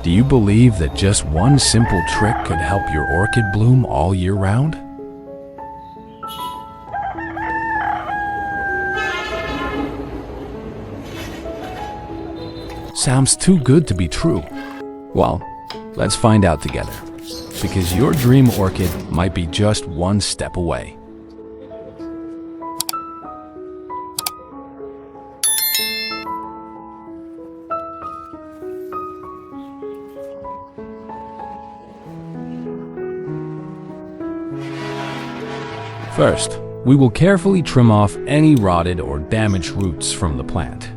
Do you believe that just one simple trick could help your orchid bloom all year round? Sounds too good to be true. Well, let's find out together, because your dream orchid might be just one step away. First, we will carefully trim off any rotted or damaged roots from the plant.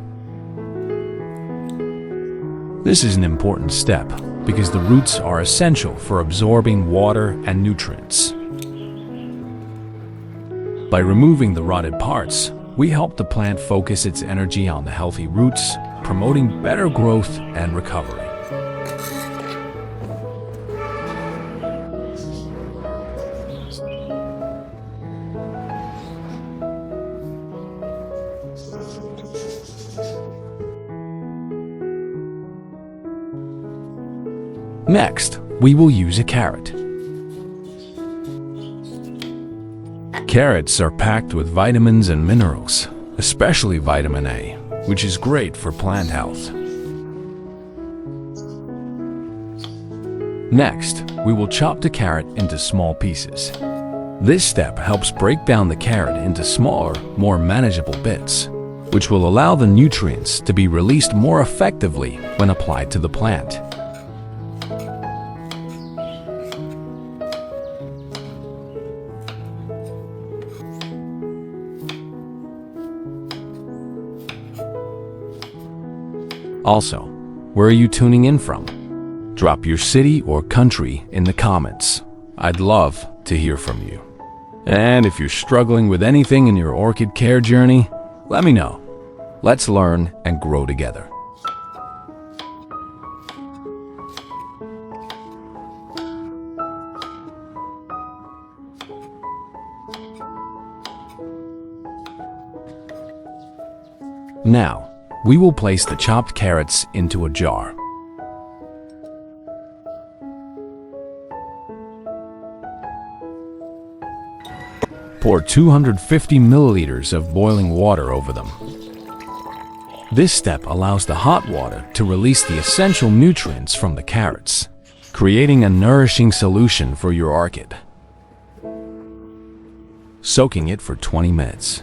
This is an important step because the roots are essential for absorbing water and nutrients. By removing the rotted parts, we help the plant focus its energy on the healthy roots, promoting better growth and recovery. Next, we will use a carrot. Carrots are packed with vitamins and minerals, especially vitamin A, which is great for plant health. Next, we will chop the carrot into small pieces. This step helps break down the carrot into smaller, more manageable bits, which will allow the nutrients to be released more effectively when applied to the plant. Also, where are you tuning in from? Drop your city or country in the comments. I'd love to hear from you. And if you're struggling with anything in your orchid care journey, let me know. Let's learn and grow together. Now, we will place the chopped carrots into a jar. Pour 250 milliliters of boiling water over them. This step allows the hot water to release the essential nutrients from the carrots, creating a nourishing solution for your orchid. Soaking it for 20 minutes.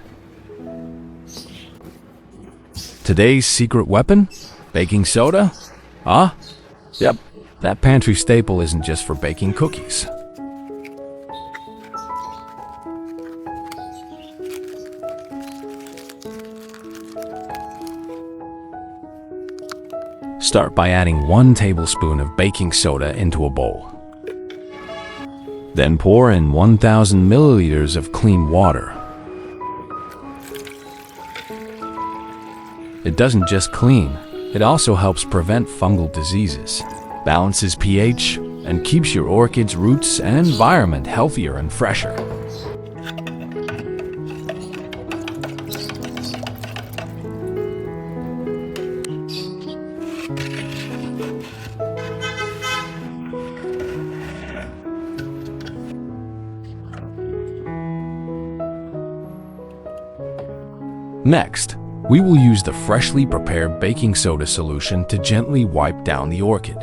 Today's secret weapon? Baking soda? Huh? Yep, that pantry staple isn't just for baking cookies. Start by adding 1 tablespoon of baking soda into a bowl. Then pour in 1,000 milliliters of clean water. It doesn't just clean, it also helps prevent fungal diseases, balances pH, and keeps your orchid's roots and environment healthier and fresher. Next, we will use the freshly prepared baking soda solution to gently wipe down the orchid.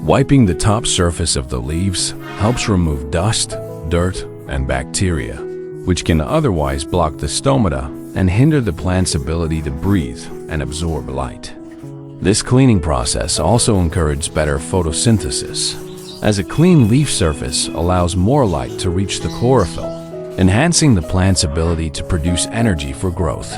Wiping the top surface of the leaves helps remove dust, dirt, and bacteria, which can otherwise block the stomata and hinder the plant's ability to breathe and absorb light. This cleaning process also encourages better photosynthesis, as a clean leaf surface allows more light to reach the chlorophyll, enhancing the plant's ability to produce energy for growth.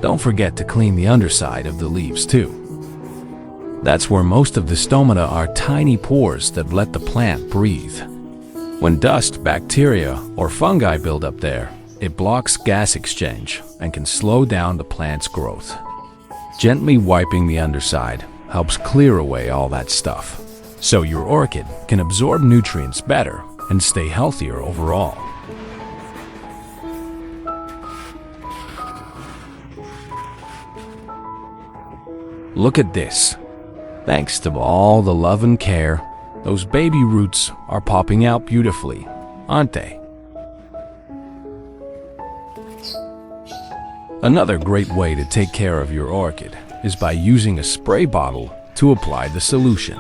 Don't forget to clean the underside of the leaves too. That's where most of the stomata are tiny pores that let the plant breathe. When dust, bacteria, or fungi build up there, it blocks gas exchange and can slow down the plant's growth. Gently wiping the underside helps clear away all that stuff, so your orchid can absorb nutrients better and stay healthier overall. Look at this. Thanks to all the love and care, those baby roots are popping out beautifully, aren't they? Another great way to take care of your orchid is by using a spray bottle to apply the solution.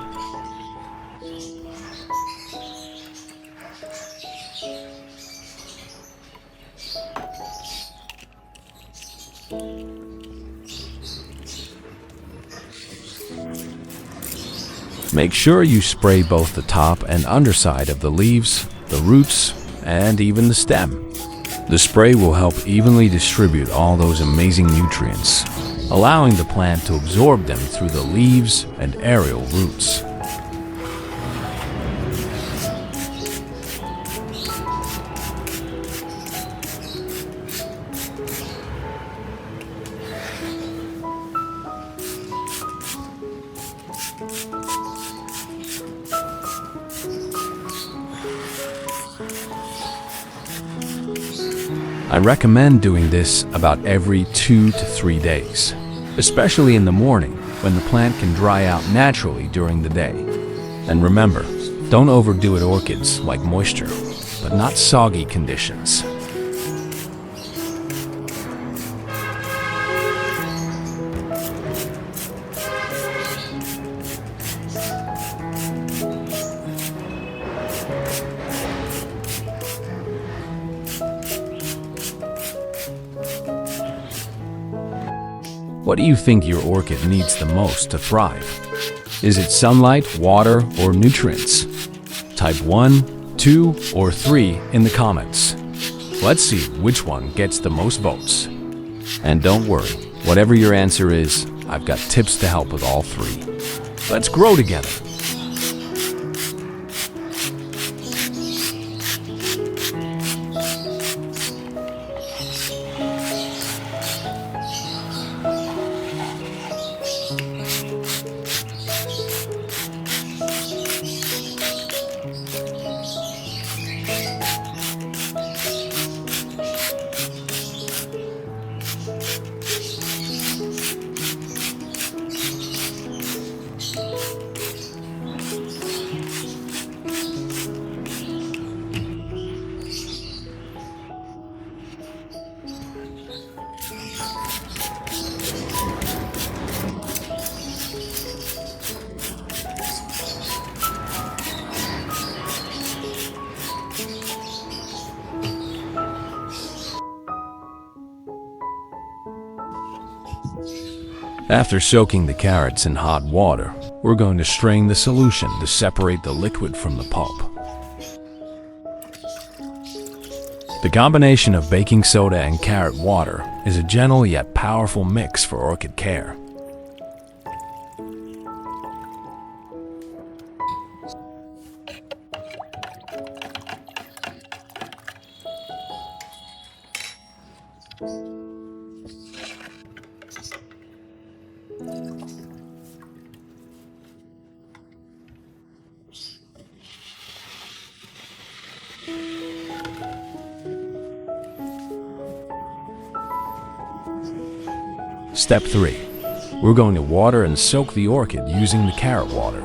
Make sure you spray both the top and underside of the leaves, the roots, and even the stem. The spray will help evenly distribute all those amazing nutrients, allowing the plant to absorb them through the leaves and aerial roots. I recommend doing this about every 2 to 3 days, especially in the morning when the plant can dry out naturally during the day. And remember, don't overdo it. Orchids like moisture, but not soggy conditions. What do you think your orchid needs the most to thrive? Is it sunlight, water, or nutrients? Type 1, 2, or 3 in the comments. Let's see which one gets the most votes. And don't worry, whatever your answer is, I've got tips to help with all 3. Let's grow together. After soaking the carrots in hot water, we're going to strain the solution to separate the liquid from the pulp. The combination of baking soda and carrot water is a gentle yet powerful mix for orchid care. Step 3. We're going to water and soak the orchid using the carrot water.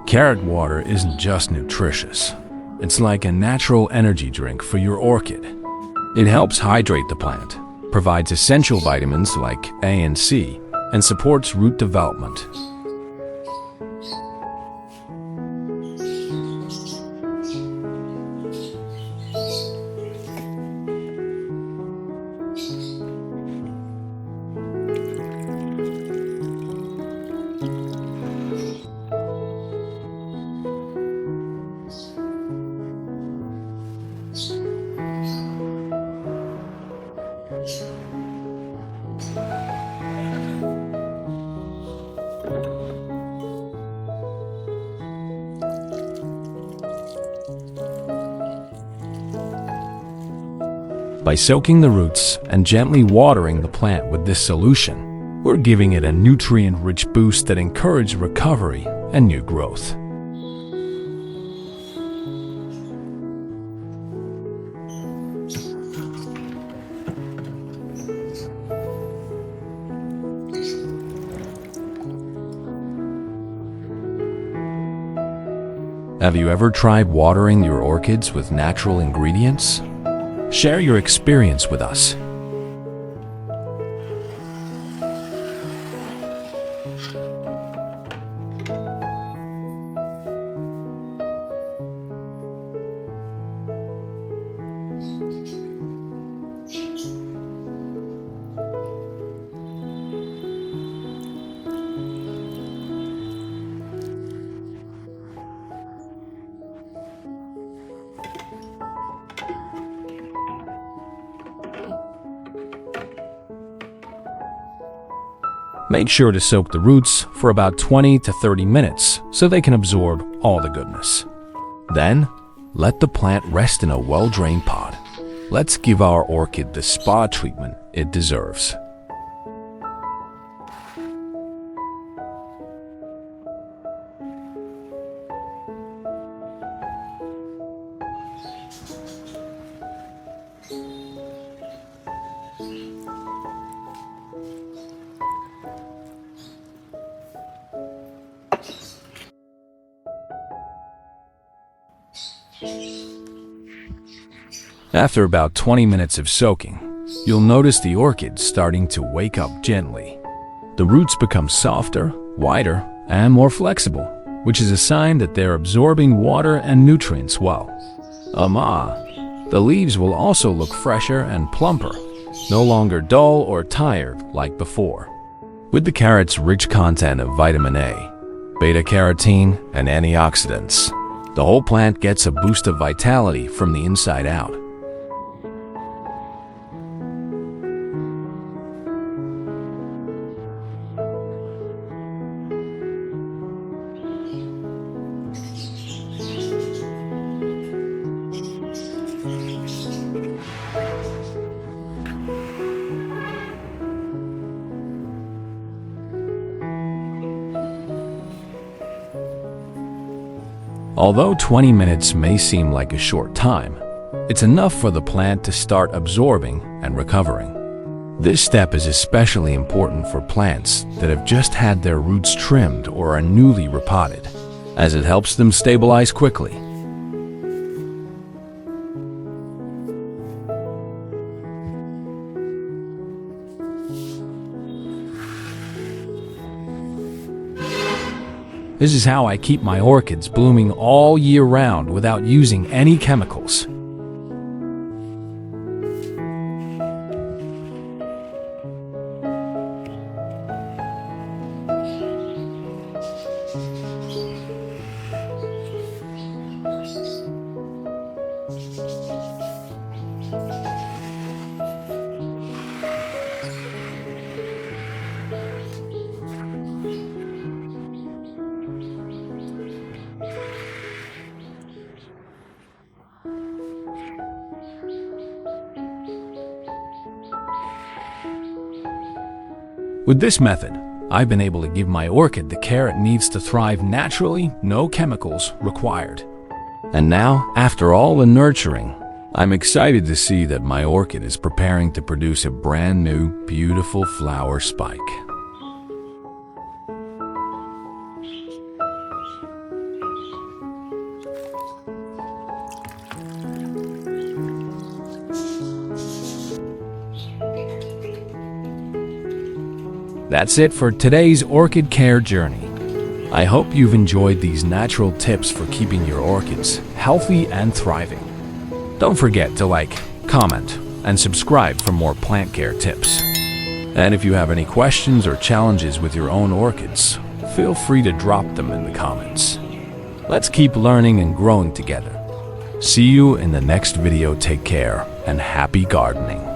Carrot water isn't just nutritious. It's like a natural energy drink for your orchid. It helps hydrate the plant, provides essential vitamins like A and C, and supports root development. By soaking the roots and gently watering the plant with this solution, we're giving it a nutrient-rich boost that encourages recovery and new growth. Have you ever tried watering your orchids with natural ingredients? Share your experience with us. Make sure to soak the roots for about 20 to 30 minutes so they can absorb all the goodness. Then, let the plant rest in a well-drained pot. Let's give our orchid the spa treatment it deserves. After about 20 minutes of soaking, you'll notice the orchid starting to wake up gently. The roots become softer, wider, and more flexible, which is a sign that they're absorbing water and nutrients well. The leaves will also look fresher and plumper, no longer dull or tired like before. With the carrot's rich content of vitamin A, beta-carotene, and antioxidants, the whole plant gets a boost of vitality from the inside out. Although 20 minutes may seem like a short time, it's enough for the plant to start absorbing and recovering. This step is especially important for plants that have just had their roots trimmed or are newly repotted, as it helps them stabilize quickly. This is how I keep my orchids blooming all year round without using any chemicals. With this method, I've been able to give my orchid the care it needs to thrive naturally, no chemicals required. And now, after all the nurturing, I'm excited to see that my orchid is preparing to produce a brand new, beautiful flower spike. That's it for today's orchid care journey. I hope you've enjoyed these natural tips for keeping your orchids healthy and thriving. Don't forget to like, comment, and subscribe for more plant care tips. And if you have any questions or challenges with your own orchids, feel free to drop them in the comments. Let's keep learning and growing together. See you in the next video. Take care and happy gardening.